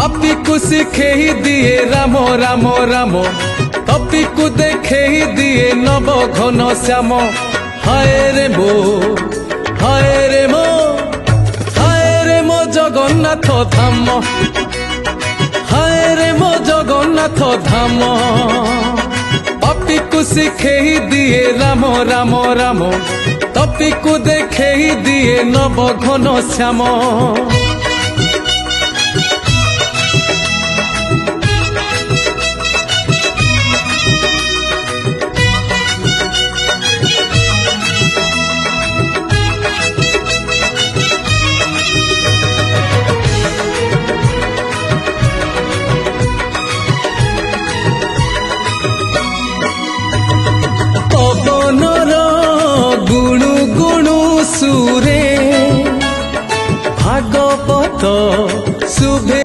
पापी को शिखे दिए राम राम राम तपी को देखे दिए नव घन श्याम हाय रे मो हाय रे मो हाय रे मो जगन्नाथ धाम हाय रे मो जगन्नाथ धाम पापी को शिखे दिए राम राम राम तपी को देखे दिए नव घन श्याम गुणु गुणु सुरे भागवत शुभे।